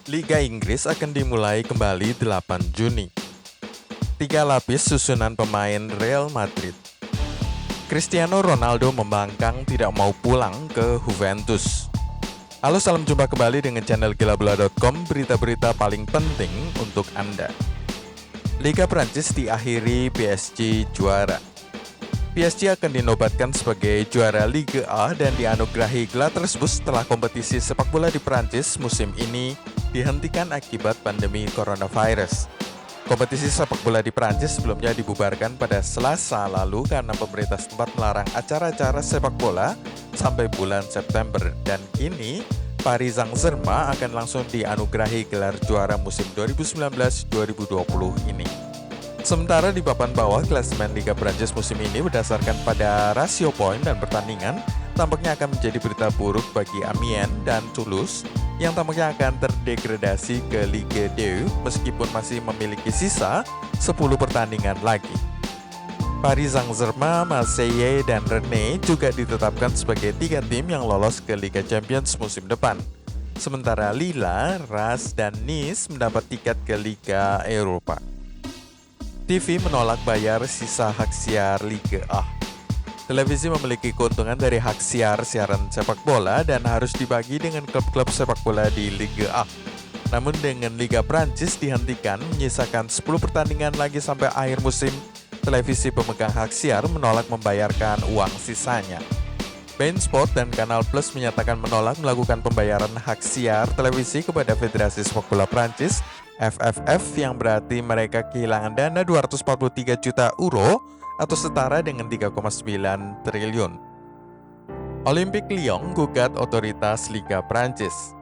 Liga Inggris akan dimulai kembali 8 Juni. 3 lapis susunan pemain Real Madrid. Cristiano Ronaldo membangkang tidak mau pulang ke Juventus. Halo, salam jumpa kembali dengan channel gilabula.com, berita-berita paling penting untuk Anda. Liga Prancis diakhiri PSG juara. PSG akan dinobatkan sebagai juara Ligue A dan dianugerahi gelar tersebut setelah kompetisi sepak bola di Prancis musim ini dihentikan akibat pandemi coronavirus. Kompetisi sepak bola di Prancis sebelumnya dibubarkan pada Selasa lalu karena pemerintah setempat melarang acara-acara sepak bola sampai bulan September, dan kini Paris Saint-Germain akan langsung dianugerahi gelar juara musim 2019-2020 ini. Sementara di papan bawah, klasemen Liga Prancis musim ini berdasarkan pada rasio poin dan pertandingan tampaknya akan menjadi berita buruk bagi Amiens dan Toulouse yang tampaknya akan terdegradasi ke Ligue 2 meskipun masih memiliki sisa 10 pertandingan lagi. Paris Saint-Germain, Marseille, dan Rennes juga ditetapkan sebagai 3 tim yang lolos ke Liga Champions musim depan. Sementara Lille, Reims, dan Nice mendapat tiket ke Liga Eropa. TV menolak bayar sisa hak siar Liga A. Televisi memiliki keuntungan dari hak siaran sepak bola dan harus dibagi dengan klub-klub sepak bola di Liga A. Namun dengan Liga Prancis dihentikan menyisakan 10 pertandingan lagi sampai akhir musim, televisi pemegang hak siar menolak membayarkan uang sisanya. beIN Sport dan Canal Plus menyatakan menolak melakukan pembayaran hak siar televisi kepada Federasi Sepak Bola Prancis FFF, yang berarti mereka kehilangan dana 243 juta euro atau setara dengan 3,9 triliun. Olympique Lyon gugat otoritas Liga Prancis.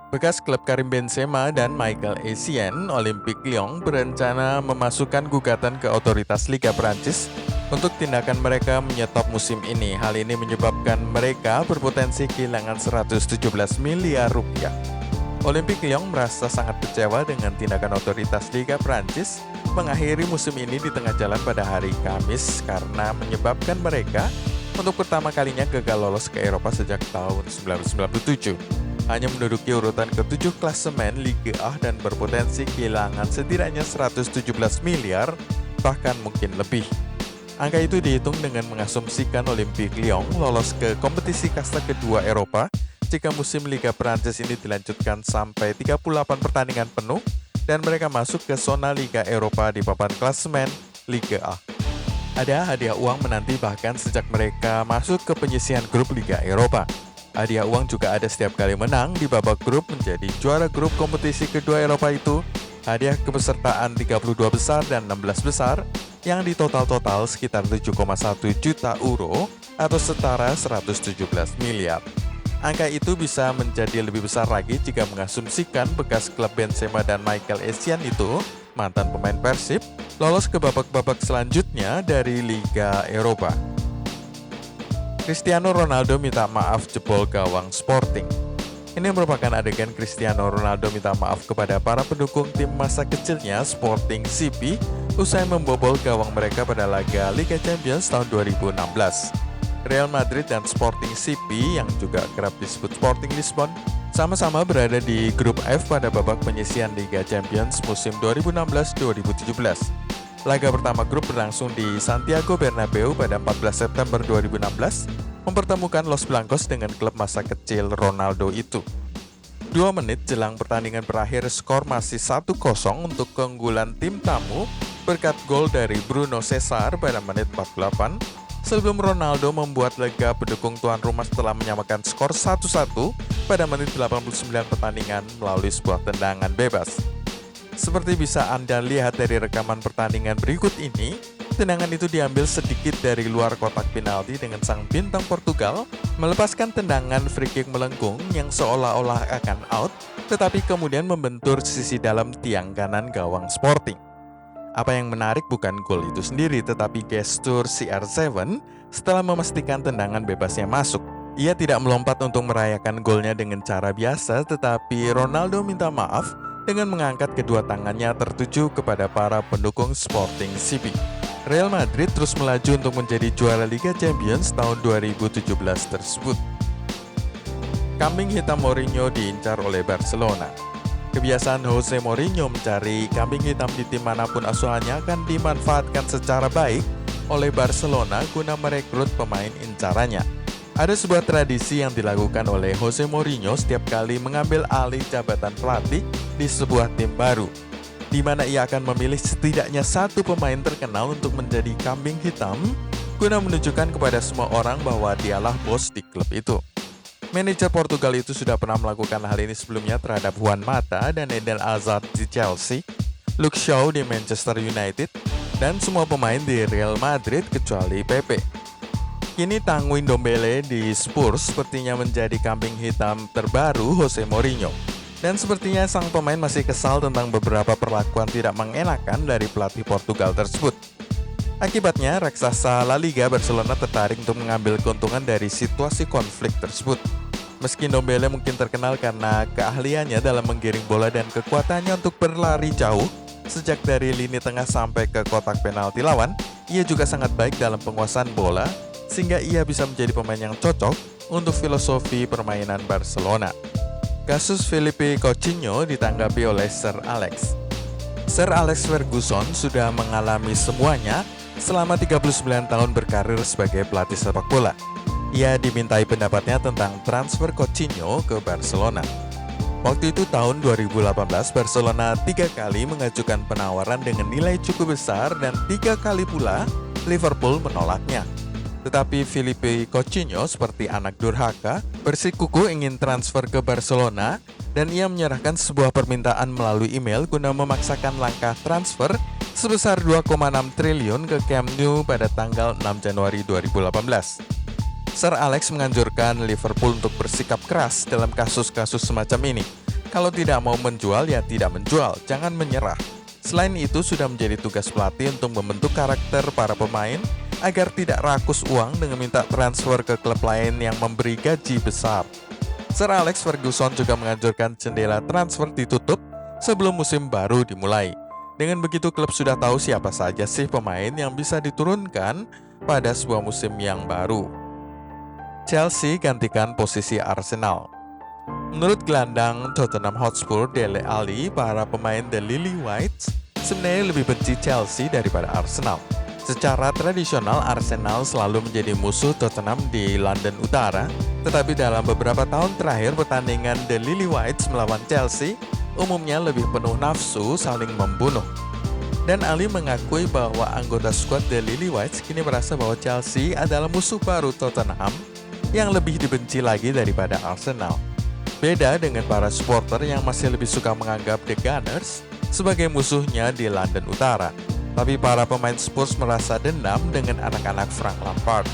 Bekas klub Karim Benzema dan Michael Essien, Olympique Lyon berencana memasukkan gugatan ke otoritas Liga Prancis untuk tindakan mereka menyetop musim ini. Hal ini menyebabkan mereka berpotensi kehilangan 117 miliar rupiah. Olympique Lyon merasa sangat kecewa dengan tindakan otoritas Liga Prancis mengakhiri musim ini di tengah jalan pada hari Kamis karena menyebabkan mereka untuk pertama kalinya gagal lolos ke Eropa sejak tahun 1997. Hanya menduduki urutan ke-7 klasemen Liga A dan berpotensi kehilangan setidaknya 117 miliar, bahkan mungkin lebih. Angka itu dihitung dengan mengasumsikan Olympique Lyon lolos ke kompetisi kasta kedua Eropa jika musim Liga Prancis ini dilanjutkan sampai 38 pertandingan penuh dan mereka masuk ke zona Liga Eropa di papan klasemen Liga A. Ada hadiah uang menanti bahkan sejak mereka masuk ke penyisihan grup Liga Eropa. Hadiah uang juga ada setiap kali menang di babak grup menjadi juara grup kompetisi kedua Eropa itu. Hadiah kepesertaan 32 besar dan 16 besar yang di total sekitar 7,1 juta euro atau setara 117 miliar. Angka itu bisa menjadi lebih besar lagi jika mengasumsikan bekas klub Benzema dan Michael Essien itu, mantan pemain Persib, lolos ke babak-babak selanjutnya dari Liga Eropa. Cristiano Ronaldo minta maaf jebol gawang Sporting. Ini merupakan adegan Cristiano Ronaldo minta maaf kepada para pendukung tim masa kecilnya Sporting CP usai membobol gawang mereka pada laga Liga Champions tahun 2016. Real Madrid dan Sporting CP yang juga kerap disebut Sporting Lisbon sama-sama berada di grup F pada babak penyisihan Liga Champions musim 2016-2017. Laga pertama grup berlangsung di Santiago Bernabeu pada 14 September 2016, mempertemukan Los Blancos dengan klub masa kecil Ronaldo itu. 2 menit jelang pertandingan berakhir, skor masih 1-0 untuk keunggulan tim tamu berkat gol dari Bruno Cesar pada menit 48. Sebelum Ronaldo membuat lega pendukung tuan rumah setelah menyamakan skor 1-1 pada menit 89 pertandingan melalui sebuah tendangan bebas. Seperti bisa Anda lihat dari rekaman pertandingan berikut ini, tendangan itu diambil sedikit dari luar kotak penalti dengan sang bintang Portugal melepaskan tendangan free kick melengkung yang seolah-olah akan out, tetapi kemudian membentur sisi dalam tiang kanan gawang Sporting. Apa yang menarik bukan gol itu sendiri, tetapi gestur CR7 setelah memastikan tendangan bebasnya masuk. Ia tidak melompat untuk merayakan golnya dengan cara biasa, tetapi Ronaldo minta maaf dengan mengangkat kedua tangannya tertuju kepada para pendukung Sporting CP. Real Madrid terus melaju untuk menjadi juara Liga Champions tahun 2017 tersebut. Kambing hitam Mourinho diincar oleh Barcelona. Kebiasaan Jose Mourinho mencari kambing hitam di tim manapun asuhannya akan dimanfaatkan secara baik oleh Barcelona guna merekrut pemain incarannya. Ada sebuah tradisi yang dilakukan oleh Jose Mourinho setiap kali mengambil alih jabatan pelatih di sebuah tim baru, di mana ia akan memilih setidaknya satu pemain terkenal untuk menjadi kambing hitam guna menunjukkan kepada semua orang bahwa dialah bos di klub itu. Manajer Portugal itu sudah pernah melakukan hal ini sebelumnya terhadap Juan Mata dan Eden Hazard di Chelsea, Luke Shaw di Manchester United, dan semua pemain di Real Madrid kecuali Pepe. Kini Tanguy Ndombele di Spurs sepertinya menjadi kambing hitam terbaru Jose Mourinho. Dan sepertinya sang pemain masih kesal tentang beberapa perlakuan tidak mengenakan dari pelatih Portugal tersebut. Akibatnya, raksasa La Liga Barcelona tertarik untuk mengambil keuntungan dari situasi konflik tersebut. Meski Ndombele mungkin terkenal karena keahliannya dalam menggiring bola dan kekuatannya untuk berlari jauh, sejak dari lini tengah sampai ke kotak penalti lawan, ia juga sangat baik dalam penguasaan bola, sehingga ia bisa menjadi pemain yang cocok untuk filosofi permainan Barcelona. Kasus Philippe Coutinho ditanggapi oleh Sir Alex. Sir Alex Ferguson sudah mengalami semuanya selama 39 tahun berkarir sebagai pelatih sepak bola. Ia dimintai pendapatnya tentang transfer Coutinho ke Barcelona. Waktu itu tahun 2018, Barcelona 3 kali mengajukan penawaran dengan nilai cukup besar dan 3 kali pula Liverpool menolaknya. Tetapi Philippe Coutinho seperti anak durhaka bersikukuh ingin transfer ke Barcelona dan ia menyerahkan sebuah permintaan melalui email guna memaksakan langkah transfer sebesar 2,6 triliun ke Camp Nou pada tanggal 6 Januari 2018. Sir Alex menganjurkan Liverpool untuk bersikap keras dalam kasus-kasus semacam ini. Kalau tidak mau menjual, ya tidak menjual, jangan menyerah. Selain itu, sudah menjadi tugas pelatih untuk membentuk karakter para pemain agar tidak rakus uang dengan minta transfer ke klub lain yang memberi gaji besar. Sir Alex Ferguson juga menganjurkan jendela transfer ditutup sebelum musim baru dimulai. Dengan begitu klub sudah tahu siapa saja sih pemain yang bisa diturunkan pada sebuah musim yang baru. Chelsea gantikan posisi Arsenal. Menurut gelandang Tottenham Hotspur Dele Alli, para pemain The Lily Whites sebenarnya lebih benci Chelsea daripada Arsenal. Secara tradisional, Arsenal selalu menjadi musuh Tottenham di London Utara, tetapi dalam beberapa tahun terakhir pertandingan The Lily Whites melawan Chelsea umumnya lebih penuh nafsu saling membunuh. Dan Ali mengakui bahwa anggota skuad The Lily Whites kini merasa bahwa Chelsea adalah musuh baru Tottenham yang lebih dibenci lagi daripada Arsenal. Beda dengan para supporter yang masih lebih suka menganggap The Gunners sebagai musuhnya di London Utara. Tapi para pemain Spurs merasa dendam dengan anak-anak Frank Lampard.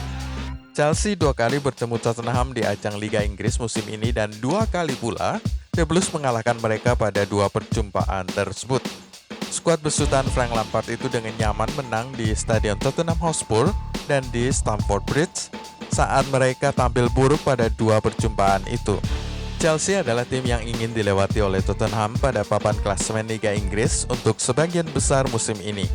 Chelsea 2 kali bertemu Tottenham di ajang Liga Inggris musim ini dan 2 kali pula The Blues mengalahkan mereka pada 2 perjumpaan tersebut. Skuad besutan Frank Lampard itu dengan nyaman menang di Stadion Tottenham Hotspur dan di Stamford Bridge saat mereka tampil buruk pada 2 perjumpaan itu. Chelsea adalah tim yang ingin dilewati oleh Tottenham pada papan klasemen Liga Inggris untuk sebagian besar musim ini,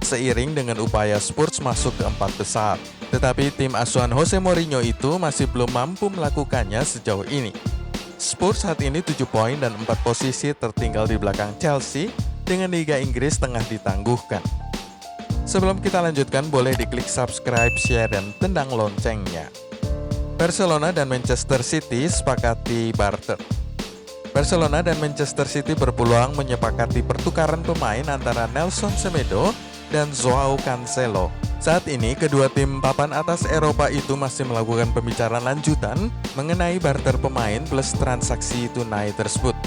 seiring dengan upaya Spurs masuk ke 4 besar. Tetapi tim asuhan Jose Mourinho itu masih belum mampu melakukannya sejauh ini. Spurs saat ini 7 poin dan 4 posisi tertinggal di belakang Chelsea dengan Liga Inggris tengah ditangguhkan. Sebelum kita lanjutkan, boleh diklik subscribe, share, dan tendang loncengnya. Barcelona dan Manchester City sepakati barter. Barcelona dan Manchester City berpeluang menyepakati pertukaran pemain antara Nelson Semedo dan Joao Cancelo. Saat ini, kedua tim papan atas Eropa itu masih melakukan pembicaraan lanjutan mengenai barter pemain plus transaksi tunai tersebut.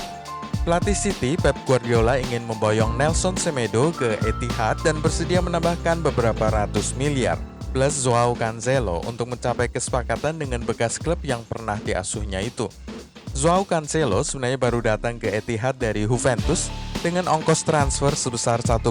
Pelatih City, Pep Guardiola, ingin memboyong Nelson Semedo ke Etihad dan bersedia menambahkan beberapa ratus miliar plus Joao Cancelo untuk mencapai kesepakatan dengan bekas klub yang pernah diasuhnya itu. Joao Cancelo sebenarnya baru datang ke Etihad dari Juventus dengan ongkos transfer sebesar 1,2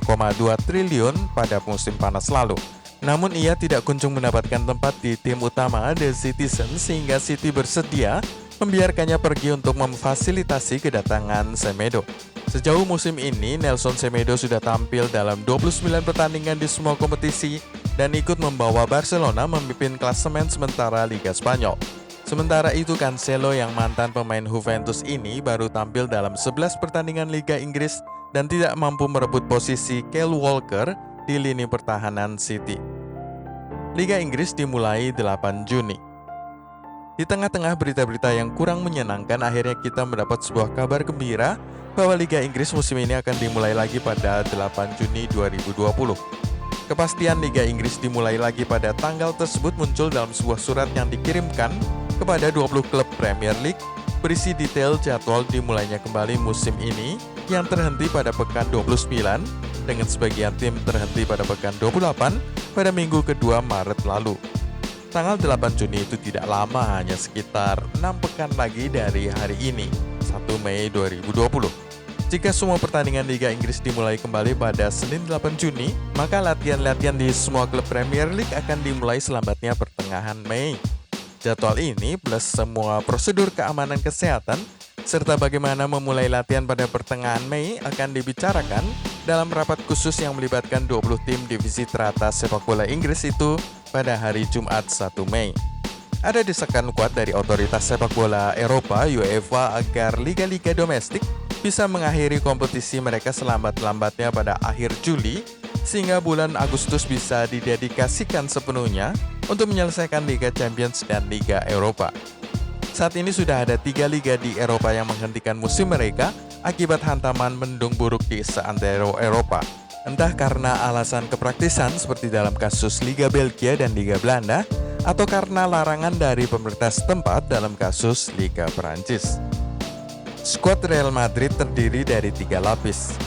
triliun pada musim panas lalu. Namun ia tidak kunjung mendapatkan tempat di tim utama The Citizens sehingga City bersedia membiarkannya pergi untuk memfasilitasi kedatangan Semedo. Sejauh musim ini, Nelson Semedo sudah tampil dalam 29 pertandingan di semua kompetisi dan ikut membawa Barcelona memimpin klasemen sementara Liga Spanyol. Sementara itu Cancelo yang mantan pemain Juventus ini baru tampil dalam 11 pertandingan Liga Inggris dan tidak mampu merebut posisi Kyle Walker di lini pertahanan City. Liga Inggris dimulai 8 Juni. Di tengah-tengah berita-berita yang kurang menyenangkan, akhirnya kita mendapat sebuah kabar gembira bahwa Liga Inggris musim ini akan dimulai lagi pada 8 Juni 2020. Kepastian Liga Inggris dimulai lagi pada tanggal tersebut muncul dalam sebuah surat yang dikirimkan kepada 20 klub Premier League berisi detail jadwal dimulainya kembali musim ini yang terhenti pada pekan 29 dengan sebagian tim terhenti pada pekan 28 pada minggu kedua Maret lalu. Tanggal 8 Juni itu tidak lama, hanya sekitar 6 pekan lagi dari hari ini, 1 Mei 2020. Jika semua pertandingan Liga Inggris dimulai kembali pada Senin 8 Juni, maka latihan-latihan di semua klub Premier League akan dimulai selambatnya pertengahan Mei. Jadwal ini plus semua prosedur keamanan kesehatan serta bagaimana memulai latihan pada pertengahan Mei akan dibicarakan dalam rapat khusus yang melibatkan 20 tim divisi teratas sepak bola Inggris itu pada hari Jumat 1 Mei. Ada desakan kuat dari otoritas sepak bola Eropa UEFA agar liga-liga domestik bisa mengakhiri kompetisi mereka selambat-lambatnya pada akhir Juli sehingga bulan Agustus bisa didedikasikan sepenuhnya untuk menyelesaikan Liga Champions dan Liga Eropa. Saat ini sudah ada 3 liga di Eropa yang menghentikan musim mereka akibat hantaman mendung buruk di seantero Eropa. Entah karena alasan kepraktisan seperti dalam kasus Liga Belgia dan Liga Belanda, atau karena larangan dari pemerintah setempat dalam kasus Liga Perancis. Skuad Real Madrid terdiri dari 3 lapis.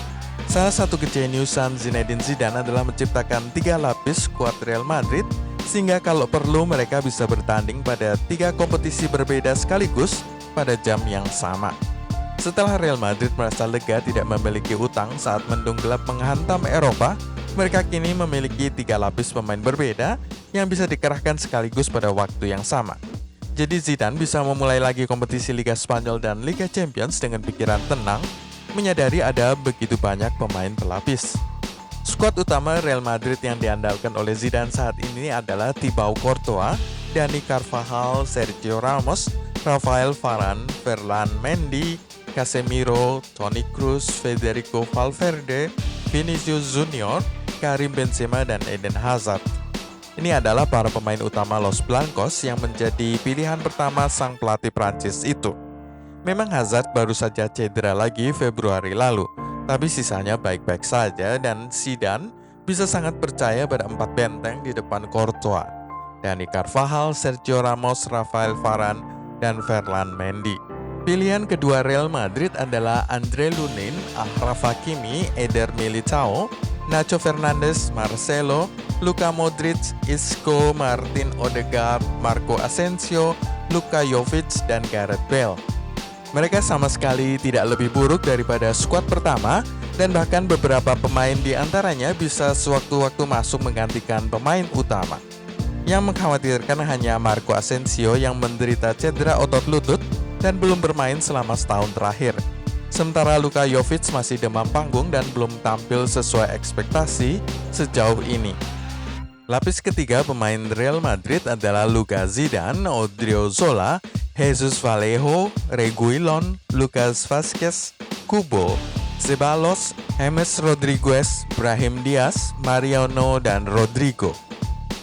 Salah satu kejeniusan Zinedine Zidane adalah menciptakan 3 lapis skuad Real Madrid sehingga kalau perlu mereka bisa bertanding pada 3 kompetisi berbeda sekaligus pada jam yang sama. Setelah Real Madrid merasa lega tidak memiliki utang saat mendung gelap menghantam Eropa, mereka kini memiliki 3 lapis pemain berbeda yang bisa dikerahkan sekaligus pada waktu yang sama. Jadi Zidane bisa memulai lagi kompetisi Liga Spanyol dan Liga Champions dengan pikiran tenang, menyadari ada begitu banyak pemain pelapis. Skuad utama Real Madrid yang diandalkan oleh Zidane saat ini adalah Thibaut Courtois, Dani Carvajal, Sergio Ramos, Rafael Varane, Ferland Mendy, Casemiro, Toni Kroos, Federico Valverde, Vinicius Junior, Karim Benzema, dan Eden Hazard. Ini adalah para pemain utama Los Blancos yang menjadi pilihan pertama sang pelatih Prancis itu. Memang Hazard baru saja cedera lagi Februari lalu, tapi sisanya baik-baik saja dan Zidane bisa sangat percaya pada 4 benteng di depan Courtois, Dani Carvajal, Sergio Ramos, Rafael Varane, dan Ferland Mendy. Pilihan kedua Real Madrid adalah Andre Lunin, Achraf Hakimi, Eder Militao, Nacho Fernandes, Marcelo, Luka Modric, Isco, Martin Odegaard, Marco Asensio, Luka Jovic, dan Gareth Bale. Mereka sama sekali tidak lebih buruk daripada skuad pertama dan bahkan beberapa pemain di antaranya bisa sewaktu-waktu masuk menggantikan pemain utama. Yang mengkhawatirkan hanya Marco Asensio yang menderita cedera otot lutut dan belum bermain selama setahun terakhir. Sementara Luka Jovic masih demam panggung dan belum tampil sesuai ekspektasi sejauh ini. Lapis ketiga pemain Real Madrid adalah Luka Zidane, Odriozola, Jesus Vallejo, Reguilon, Lucas Vázquez, Kubo, Ceballos, James Rodriguez, Brahim Diaz, Mariano, dan Rodrigo.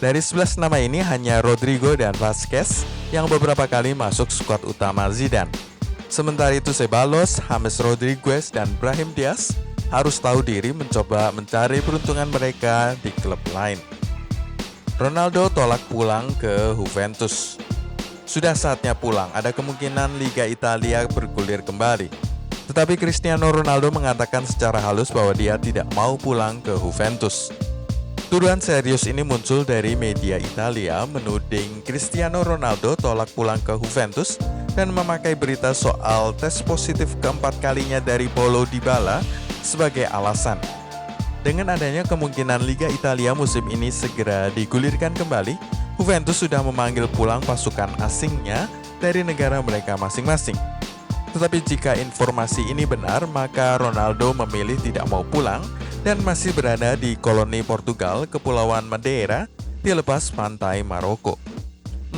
Dari 11 nama ini hanya Rodrigo dan Vázquez yang beberapa kali masuk skuad utama Zidane. Sementara itu Ceballos, James Rodriguez, dan Brahim Diaz harus tahu diri mencoba mencari peruntungan mereka di klub lain. Ronaldo tolak pulang ke Juventus. Sudah saatnya pulang, ada kemungkinan Liga Italia bergulir kembali. Tetapi Cristiano Ronaldo mengatakan secara halus bahwa dia tidak mau pulang ke Juventus. Tuduhan serius ini muncul dari media Italia menuding Cristiano Ronaldo tolak pulang ke Juventus dan memakai berita soal tes positif keempat kalinya dari Paulo Dybala sebagai alasan. Dengan adanya kemungkinan Liga Italia musim ini segera digulirkan kembali, Juventus sudah memanggil pulang pasukan asingnya dari negara mereka masing-masing. Tetapi jika informasi ini benar, maka Ronaldo memilih tidak mau pulang dan masih berada di koloni Portugal, Kepulauan Madeira, di lepas pantai Maroko.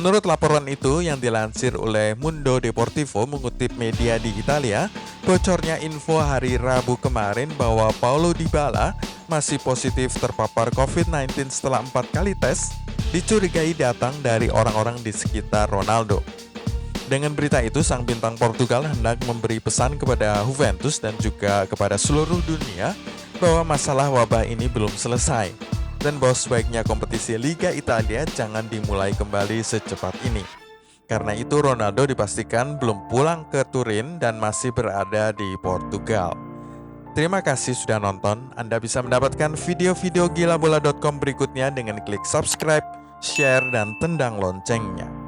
Menurut laporan itu yang dilansir oleh Mundo Deportivo mengutip media di Italia, bocornya info hari Rabu kemarin bahwa Paulo Dybala masih positif terpapar COVID-19 setelah 4 kali tes, dicurigai datang dari orang-orang di sekitar Ronaldo. Dengan berita itu, sang bintang Portugal hendak memberi pesan kepada Juventus dan juga kepada seluruh dunia bahwa masalah wabah ini belum selesai dan bahwa sebaiknya kompetisi Liga Italia jangan dimulai kembali secepat ini. Karena itu Ronaldo dipastikan belum pulang ke Turin dan masih berada di Portugal. Terima kasih sudah nonton. Anda bisa mendapatkan video-video gilabola.com berikutnya dengan klik subscribe, share, dan tendang loncengnya.